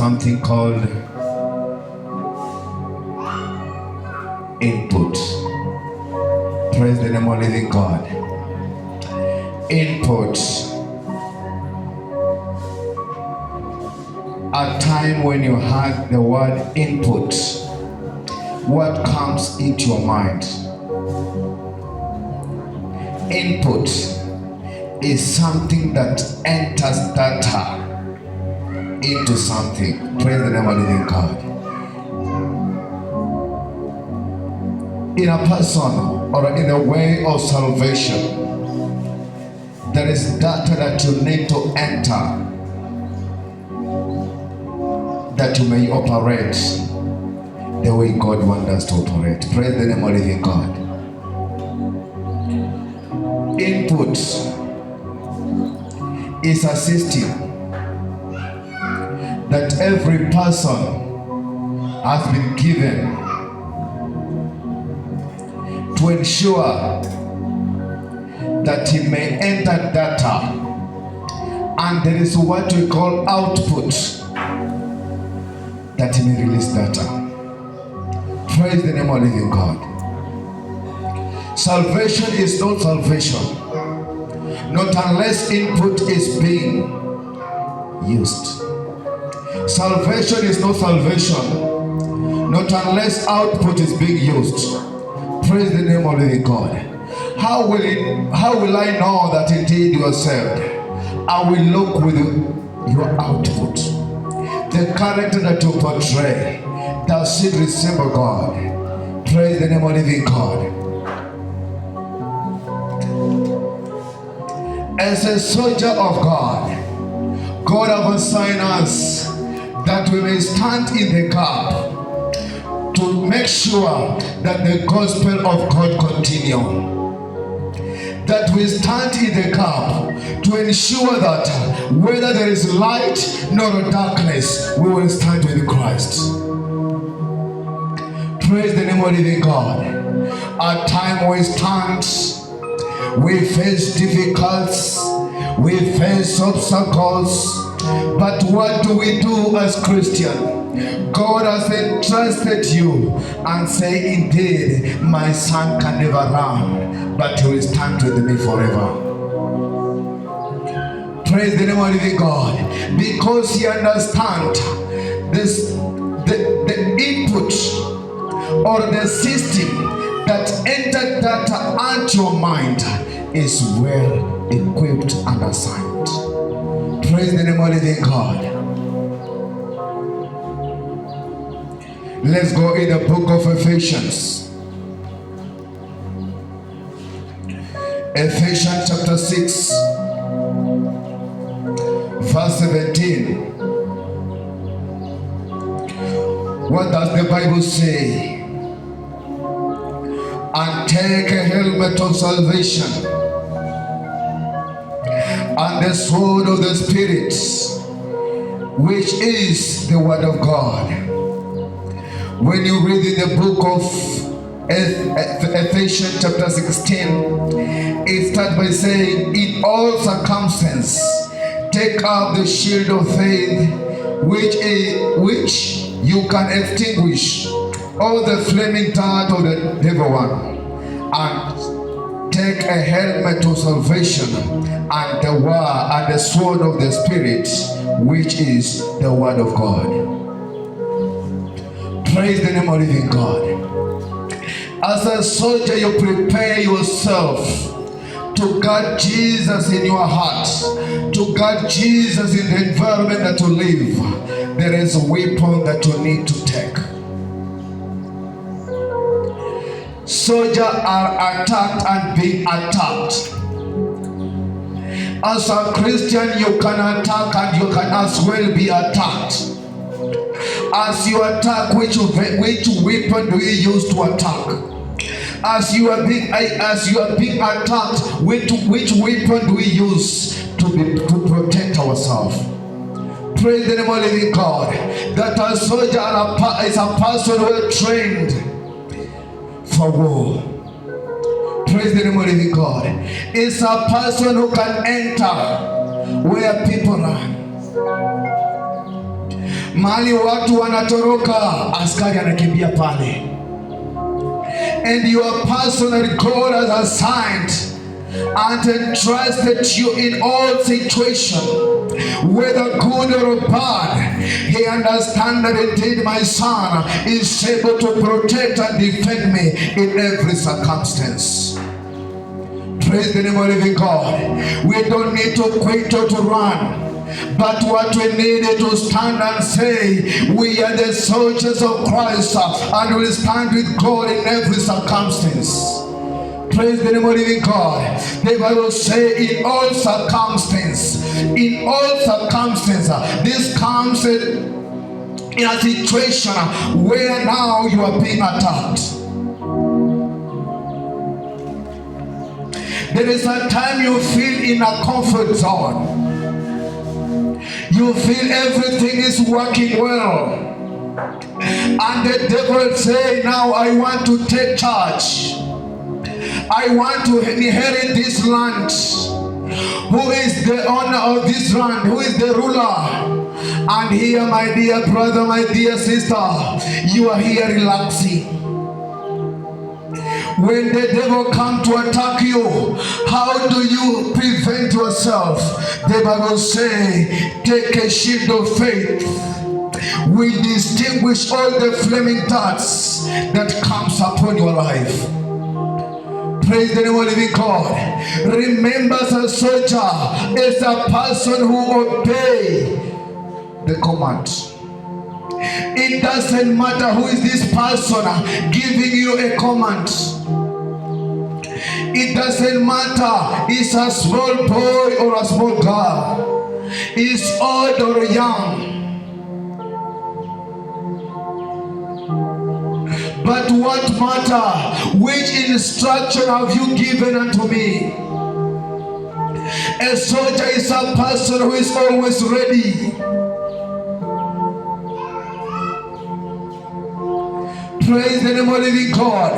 something called input. Praise the name of living God. Input. A time when you heard the word input, what comes into your mind? Input is something that enters data into something. Praise the name of living God. In a person or in a way of salvation, there is data that you need to enter that you may operate the way God wants us to operate. Praise the name of living God. Input is a system that every person has been given to ensure that he may enter data, and there is what we call output that he may release data. Praise the name of living God. Salvation is not salvation, not unless input is being used. Salvation is not salvation, not unless output is being used. Praise the name of living God. How will I know that indeed you are saved? I will look with your output. The character that you portray, does it resemble God? Praise the name of living God. As a soldier of God, God has assigned us that we may stand in the gap to make sure that the gospel of God continue. That we stand in the gap to ensure that whether there is light nor darkness, we will stand with Christ. Praise the name of living God. At time we stand, we face difficulties, we face obstacles, but what do we do as Christians? God has entrusted you and say, indeed, my son can never run, but he will stand with me forever. Praise the name of living God. Because he understands this, the input or the system that entered data into your mind is well equipped and assigned. Praise the name of living God. Let's go in the book of Ephesians. Ephesians chapter 6, verse 17. What does the Bible say? And take a helmet of salvation and the sword of the Spirit, which is the word of God. When you read in the book of Ephesians chapter 16, it starts by saying, in all circumstances, take up the shield of faith, which you can extinguish all the flaming dart of the devil one, and take a helmet of salvation and the word and the sword of the Spirit, which is the word of God. Praise the name of living God. As a soldier, you prepare yourself to guard Jesus in your heart, to guard Jesus in the environment that you live. There is a weapon that you need to take. Soldiers are attacked and being attacked. As a Christian, you can attack and you can as well be attacked. As you attack, which weapon do you use to attack? As you are being attacked, which weapon do we use to protect ourselves? Praise the name of living God. That a soldier is a person well trained for war. Praise the name of living God. It's a person who can enter where people are. Mali watu wanatoroka, askari anakimbia pale. And your personal God has assigned and entrusted you in all situations, whether good or bad. He understands that indeed my son is able to protect and defend me in every circumstance. Praise the name of the living God. We don't need to quit or to run, but what we need is to stand and say, we are the soldiers of Christ, and we stand with God in every circumstance. Praise the name of the living God. The Bible says, in all circumstances, this comes in a situation where now you are being attacked. There is a time you feel in a comfort zone. You feel everything is working well. And the devil say, now I want to take charge. I want to inherit this land. Who is the owner of this land? Who is the ruler? And here, my dear brother, my dear sister, you are here relaxing. When the devil comes to attack you, how do you prevent yourself? The Bible says, take a shield of faith. We distinguish all the flaming darts that comes upon your life. Praise the name of the living God. Remember, as a soldier is a person who obeys the command. It doesn't matter who is this person giving you a command. It doesn't matter, it's a small boy or a small girl, it's old or young. But what matter, which instruction have you given unto me? A soldier is a person who is always ready. Praise the name of the living God.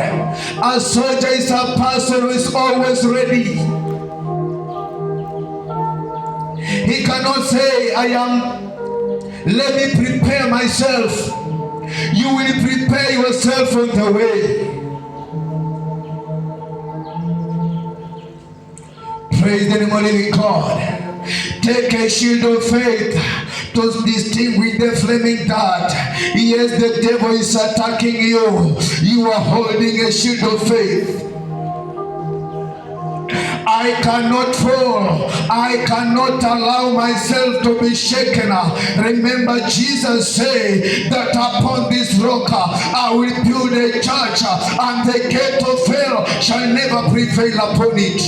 A soldier is a person who is always ready. He cannot say, let me prepare myself. You will prepare yourself on the way. Praise the name of the living God. Take a shield of faith to distinguish the flaming dart. Yes, the devil is attacking you. You are holding a shield of faith. I cannot fall. I cannot allow myself to be shaken. Remember, Jesus said that upon this rock I will build a church, and the gate of hell shall never prevail upon it.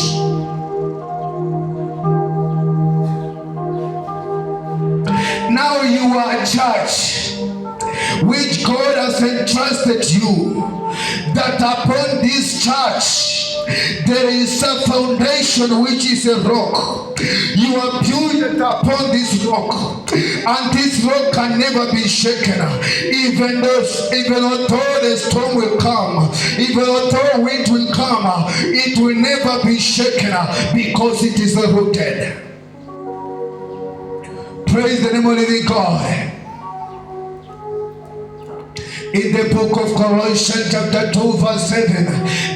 Now you are a church which God has entrusted you, that upon this church there is a foundation which is a rock. You are built upon this rock, and this rock can never be shaken. Even though the storm will come, even though wind will come, it will never be shaken because it is rooted. Praise the name of the living God. In the book of Colossians chapter 2 verse 7,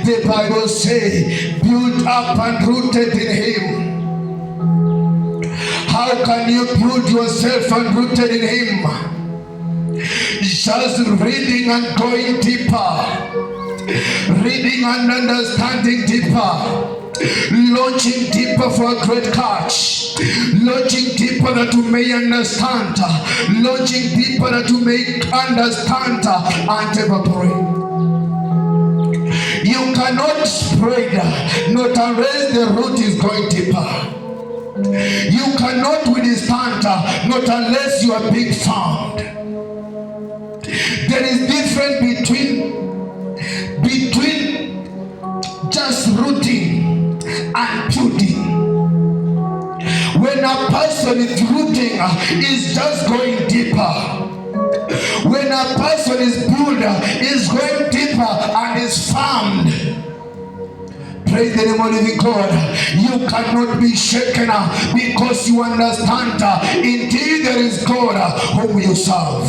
the Bible says, build up and rooted in Him. How can you build yourself and rooted in Him? Just reading and going deeper. Reading and understanding deeper. Launching deeper for a great catch. Launching deeper that you may understand. Launching deeper that you may understand and evaporate. You cannot spread not unless the root is going deeper. You cannot withstand not unless you are being found. There is difference between just rooting and building. When a person is rooting, is just going deeper. When a person is builder, is going deeper and is found. Praise the name of living God. You cannot be shaken because you understand indeed there is God whom you serve.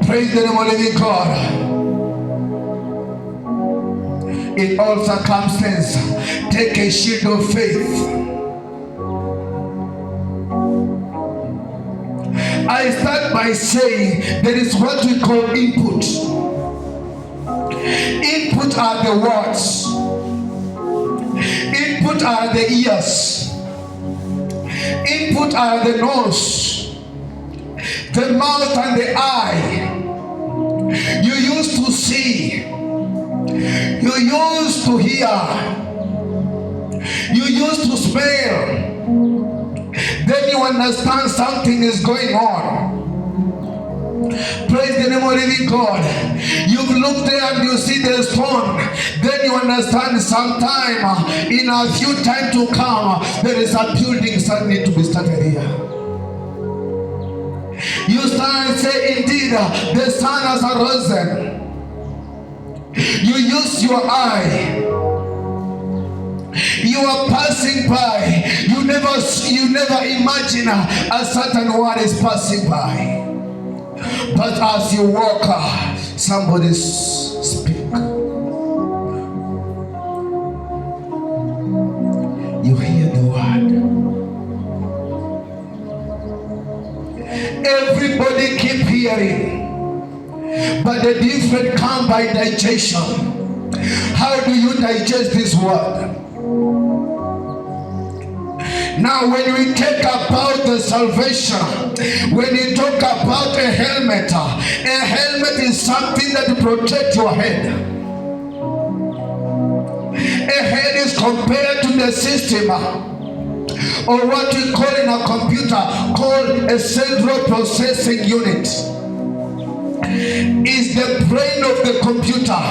Praise the name of living God. In all circumstances, take a shield of faith. I start by saying there is what we call input. Input are the words. Input are the ears. Input are the nose, the mouth and the eye. You used to see. You used to hear. You used to smell. Then you understand something is going on. Praise the name of living God. You've looked there and you see the stone. Then you understand sometime in a few time to come, there is a building that need to be started here. You start and say, indeed, the sun has arisen. You use your eye. You are passing by. You never imagine a certain word is passing by. But as you walk, somebody speak. You hear the word. Everybody keep hearing, but the different come by digestion. How do you digest this word? Now when we talk about the salvation, when you talk about a helmet is something that protects your head. A head is compared to the system, or what we call in a computer, called a central processing unit. Is the brain of the computer.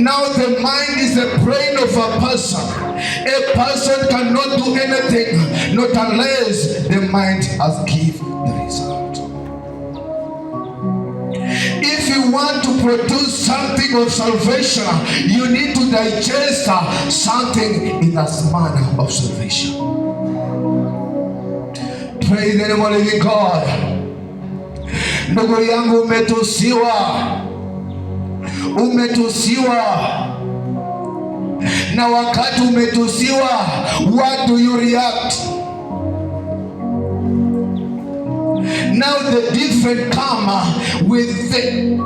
Now the mind is the brain of a person. A person cannot do anything not unless the mind has given the result. If you want to produce something of salvation, you need to digest something in that manner of salvation. Praise the name of living God. Ndugu yangu, umetusiwa. Na wakati umetusiwa, what do you react? Now the different come with the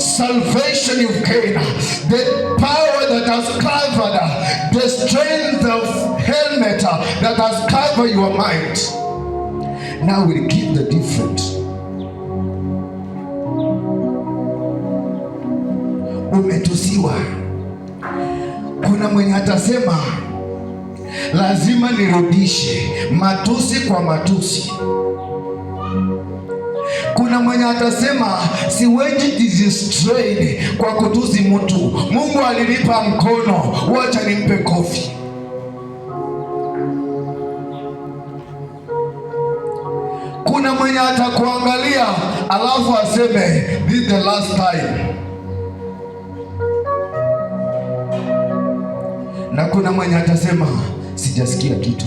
salvation you've gained, the power that has covered, the strength of helmet that has covered your mind. Now we'll give the difference. Umetusiwa. Kuna mwenye atasema lazima nirudishe matusi kwa matusi. Kuna mwenye atasema siwezi distract kwa kutusi mtu. Mungu alinipa mkono, wacha nimpe kofi. Kuna mwenye atakuangalia alafu aseme this is the last time. Na kuna mwenye atasema sijasikia kitu.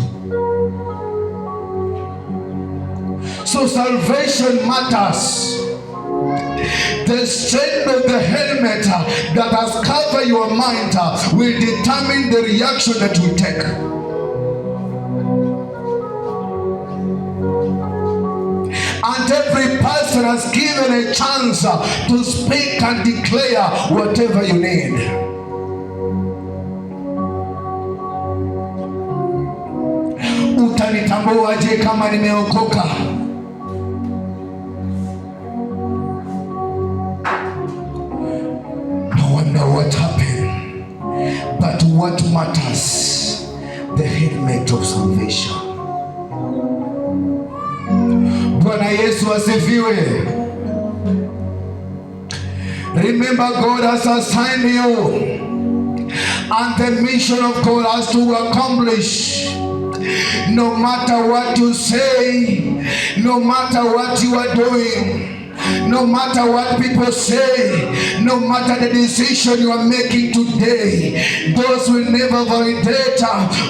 So salvation matters. The strength of the helmet that has covered your mind will determine the reaction that you take. And every person has given a chance to speak and declare whatever you need. Utanitambuaje kama nimeokoka? No wonder what happened. But what matters? The helmet of salvation. Bwana Yesu asifiwe. Remember, God has assigned you, and the mission of God has to accomplish. No matter what you say, no matter what you are doing, No matter what people say, no matter the decision you are making today, those will never validate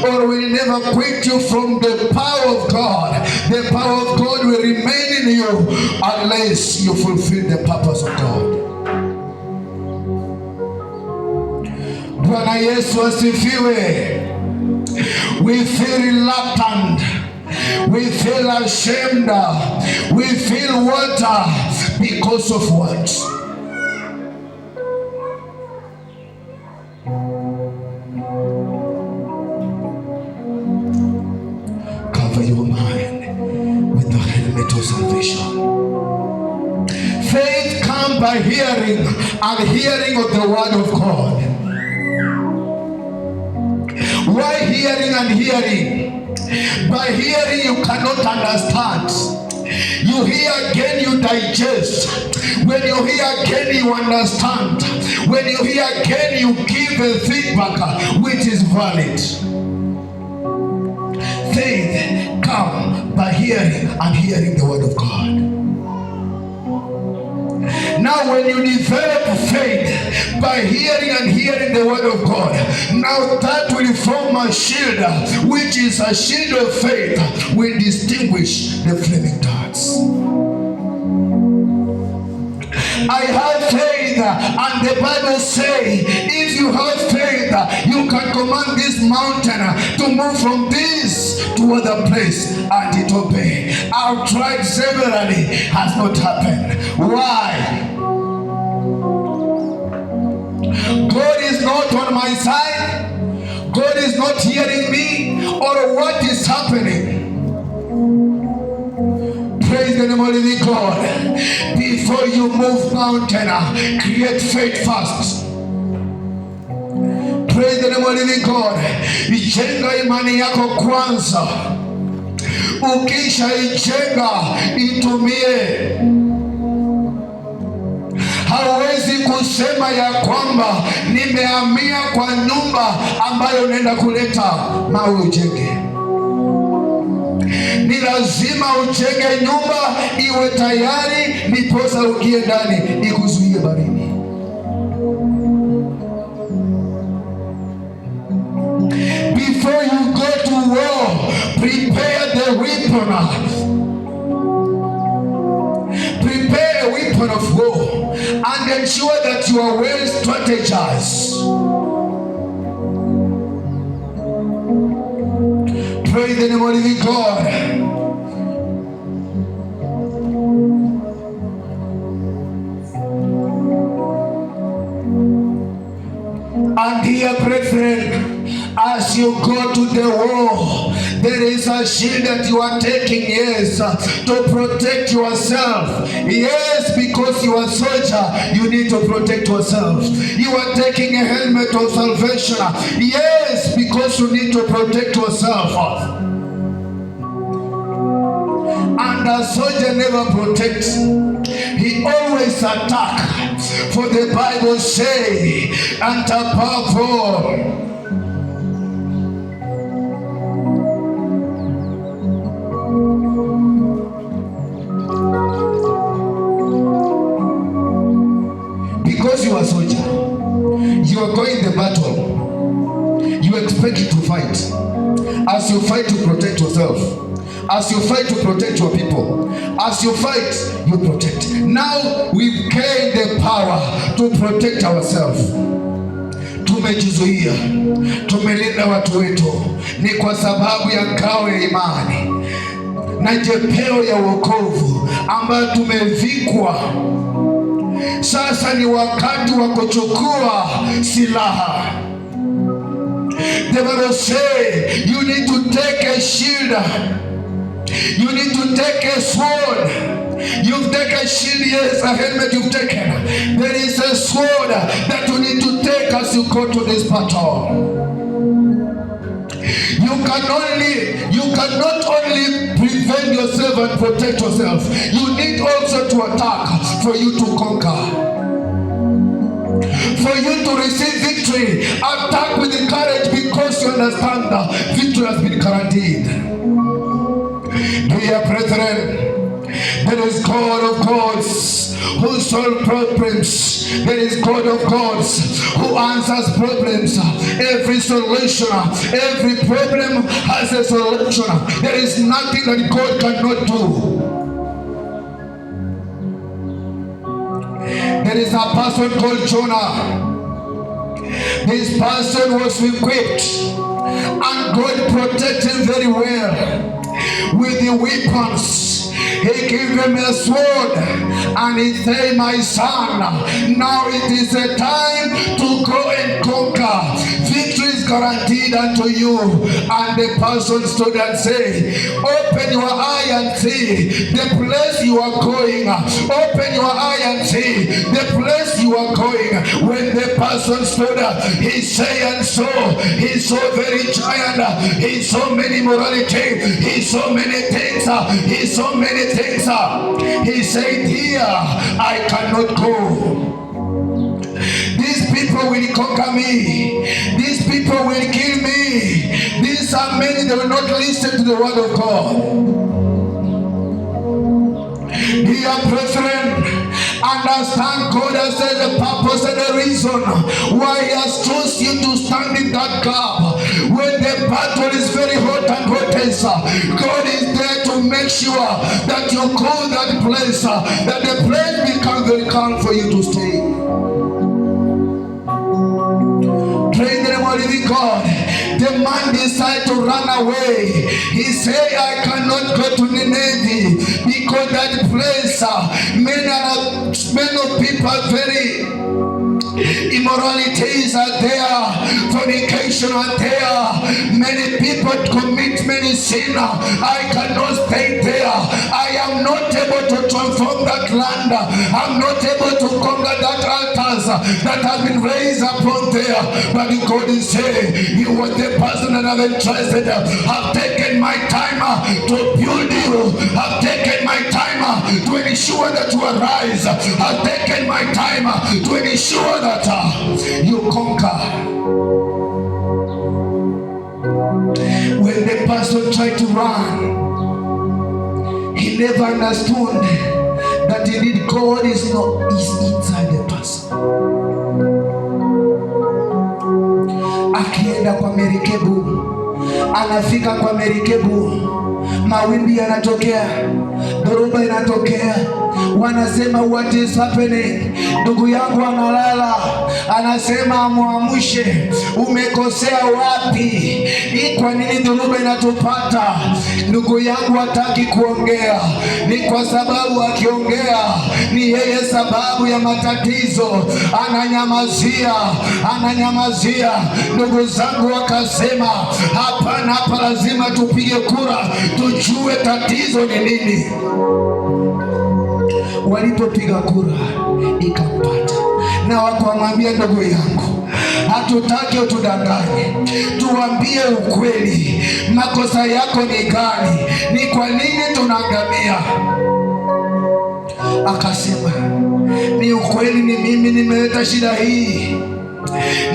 or will never quit you from the power of God. The power of God will remain in you unless you fulfill the purpose of God. Bwana Yesu asifiwe. We feel reluctant. We feel ashamed. We feel water because of what? Cover your mind with the helmet of salvation. Faith comes by hearing, and hearing of the word of God. Why hearing and hearing? By hearing you cannot understand. You hear again, you digest. When you hear again, you understand. When you hear again, you give a feedback which is valid. Faith comes by hearing and hearing the word of God. Now when you develop faith by hearing and hearing the word of God, now that will form a shield, which is a shield of faith, will distinguish the flaming darts. I have faith, and the Bible says, if you have faith, you can command this mountain to move from this to other place, and it obey. I've tried severally, has not happened. Why? God is not on my side. God is not hearing me, or what is happening? Praise the name of the living God. Before you move mountain, create faith first. Praise the name of the living God. Ijenga imani yako kwanza. Ukisha ijenga, itumie. Hauwezi kusema ya kwamba nimehamia kwa nyumba ambayo nenda kuleta mawe ujenge. Ni lazima ujenge nyumba iwe tayari, niposa ukie ndani ikuzuie baridi. Before you go to war, prepare the weapon. Prepare a weapon of war and ensure that you are well strategized. Praise the name of the living God. And dear brethren, as you go to the war, there is a shield that you are taking, yes, to protect yourself. Yes, because you are a soldier, you need to protect yourself. You are taking a helmet of salvation. Yes, because you need to protect yourself. And a soldier never protects. He always attacks. For the Bible says, and above all, because you are a soldier, you are going the battle, you expect to fight. As you fight to protect yourself, as you fight to protect your people, as you fight, you protect. Now we've gained the power to protect ourselves. Tumejizuia, tumelinda watu wetu, ni kwa sababu ya ngao ya imani na jepeo ya wokovu ambayo tumevikwa. Sasa ni wakati wa kuchukua silaha. The Bible says you need to take a shield. You need to take a sword. You've taken a shield, yes, a helmet you've taken. There is a sword that you need to take as you go to this battle. You cannot only prevent yourself and protect yourself. You need also to attack for you to conquer. For you to receive victory, attack with courage because you understand that victory has been guaranteed. Dear brethren, There is God of gods who solves problems. There is God of gods who answers problems. Every solution, every problem has a solution. There is nothing that God cannot do. There is a person called Jonah. This person was equipped and God protected him very well with the weapons. He gave him a sword and he said, my son, now it is a time to go and conquer. Victory is guaranteed unto you. And the person stood and said, open your eye and see the place you are going. Open your eye and see the place you are going. When the person stood, he said and saw, he saw very giant, he saw many morality, he saw many things, he saw many things. He said, here I cannot go. These people will conquer me. These people will kill me. These are many that will not listen to the word of God. Dear brethren, understand God has said the purpose and the reason why He has chosen you to stand in that gap. When the battle is very hot and hottest, God is there to make sure that you call that place, that the place becomes very calm for you to stay. Praise the name of living God. The man decided to run away. He said, I cannot go to Nineveh because that place, many people are very immoralities are there, fornication are there, many people commit many sin. I cannot stay there. I am not able to transform that land. I'm not able to conquer that altars that have been raised upon there. But God is saying, you are the person that I've entrusted. I've taken my time to build you. I've taken my time to ensure that you arise. I've taken my time to ensure that you conquer. When the person tried to run, he never understood that indeed God is inside the person. Akienda kwa merikebu, anafika kwa merikebu, mawimbi yanatokea, dhoruba inatokea, wanasema what is happening? Ndugu yangu analala, anasema amuamshe, umekosea wapi? Ni kwa nini dhoruba inatupata? Ndugu yangu hataki kuongea, ni kwa sababu akiongea ni yeye sababu ya matatizo, ananyamazia. Ndugu zangu wakasema, hapana, hapa lazima tupige kura tujue tatizo ni nini. Walipopiga kura ikampata, na wakamwambia, ndugu yangu, hatutaki utudanganye, tuambie ukweli, makosa yako ni gani? Ni kwa nini tunaangamia? Akasema, ni ukweli, ni mimi nimeleta shida hii,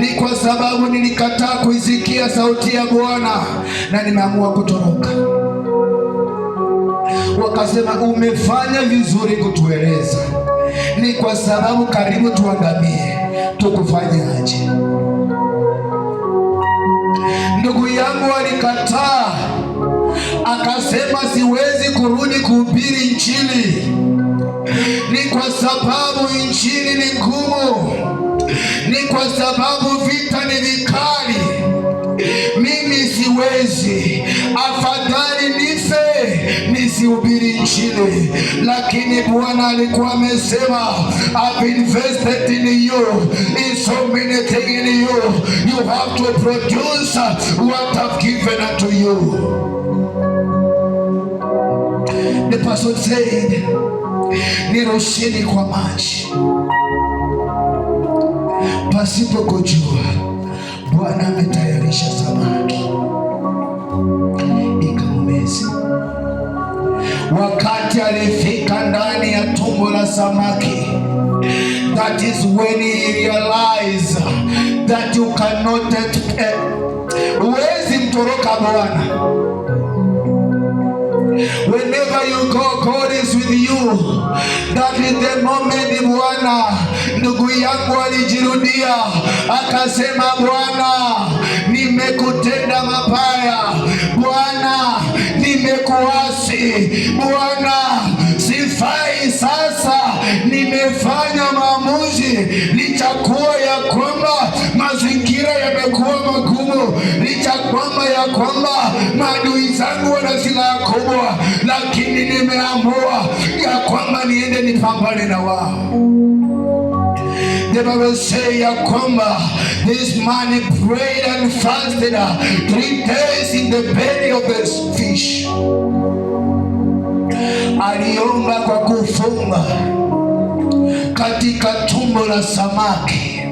ni kwa sababu nilikataa kuisikia sauti ya Bwana na nimeamua kutoroka. Wakasema, umefanya vizuri kutueleza, ni kwa sababu karibu tuangamie, tukufanye aje? Ndugu yangu alikataa, akasema, siwezi kurudi kuhubiri Injili, ni kwa sababu Injili ni ngumu, ni kwa sababu vita ni vikali, mimi siwezi, afadhali nife nisihubiri Injili. Lakini Bwana alikuwa amesema, I've invested in you, in so many things in you, you have to produce what I've given unto you. The person said, nirusheni kwa maji. Pasipo kujua, Bwana ametayarisha samaki ikamumeza. Wakati alifika ndani ya tumbo la samaki, that is when he realized that you cannot huwezi mtoroka Bwana. Whenever wherever you go, God is with you. That is the moment Bwana, ndugu yangu alijirudia akasema, Bwana, nimekutenda mabaya, Bwana, nimekuasi, Bwana, sifai sasa, nimefanya maamuzi, lichakuwa ya kwamba mazingira yamekuwa magumu, lichakwamba ya kwamba maadui zangu wana silaha kubwa, lakini nimeamua ya kwamba niende nipambane na wao. The Bible says ya kwamba this man prayed and fasted 3 days in the belly of the fish. Aliomba kwa kufunga katika tumbo la samaki.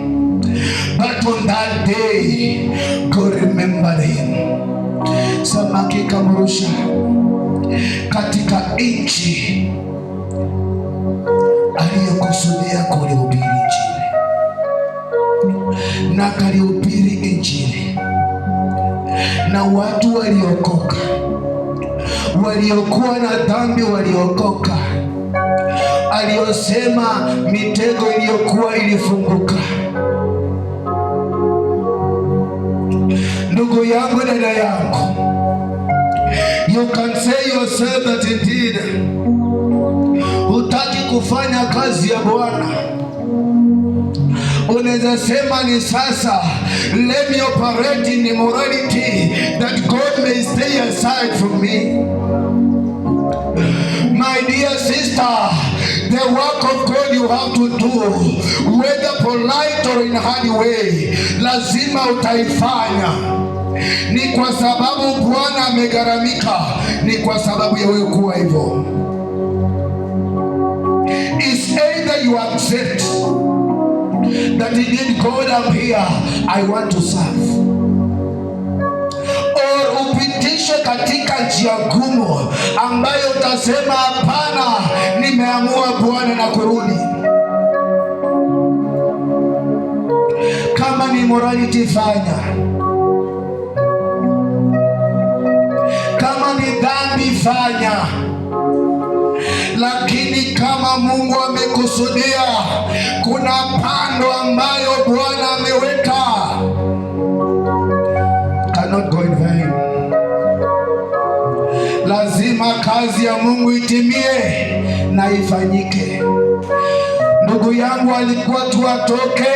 But on that day, God remembered him. Samaki kamrusha katika nchi aliyokusudia kulihubiri Injili, na kalihubiri Injili, na watu waliokoka, waliokuwa na dhambi waliokoka, aliyosema mitego iliyokuwa ilifunguka. Ndugu yangu, dada yangu, you can say yourself that indeed hutaki kufanya kazi ya Bwana. Unaweza sema ni sasa, let me operate in immorality that God may stay aside from me. My dear sister, the work of God you have to do, whether polite or in hard way, lazima utaifanya. Ni kwa sababu Bwana amegharamika, ni kwa sababu ya wewe kuwa hivyo. It's either you accept that indeed God, I'm here, I want to serve, or upitishe katika njia gumu ambayo utasema hapana, nimeamua Bwana na kurudi. Kama ni morality fanya, kama ni dhambi fanya, lakini kama Mungu amekusudia, kuna pando ambayo Bwana ameweka, cannot go in vain. Lazima kazi ya Mungu itimie na ifanyike. Ndugu yangu alikuwa tu atoke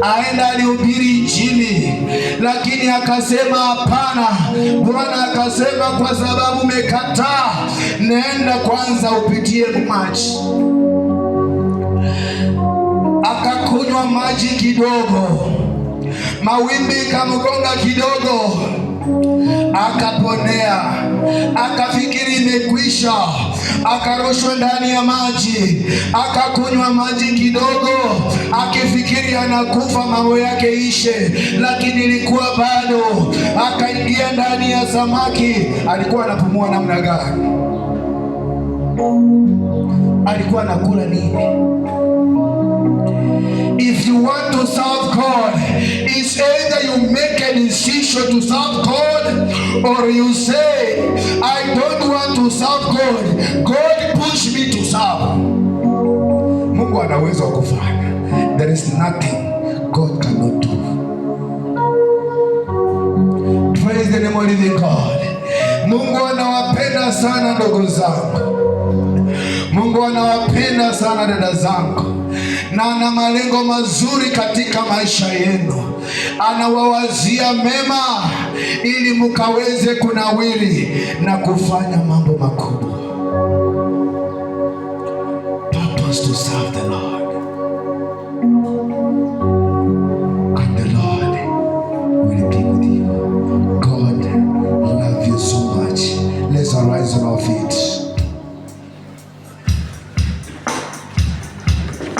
aenda alihubiri Injili, lakini akasema hapana. Bwana akasema, kwa sababu umekataa, nenda kwanza upitie maji. Akakunywa maji kidogo, mawimbi kamgonga kidogo, akaponea, akafikiri imekwisha, akarushwa ndani ya maji, akakunywa maji kidogo, akifikiri anakufa mambo yake ishe, lakini ilikuwa bado. Akaingia ndani ya samaki. Alikuwa anapumua namna gani? Alikuwa anakula nini? If you want to serve God, it's either you make a decision to serve God, or you say, I don't want to serve God, God push me to serve. Mungu anaweza kufanya. There is nothing God cannot do. Praise the name of the living God. Mungu anawapenda sana ndugu zangu. Mungu anawapenda sana dada zangu, na ana malengo mazuri katika maisha yenu. Anawawazia mema ili mukaweze kunawiri na kufanya mambo makubwa. Purpose to serve the Lord.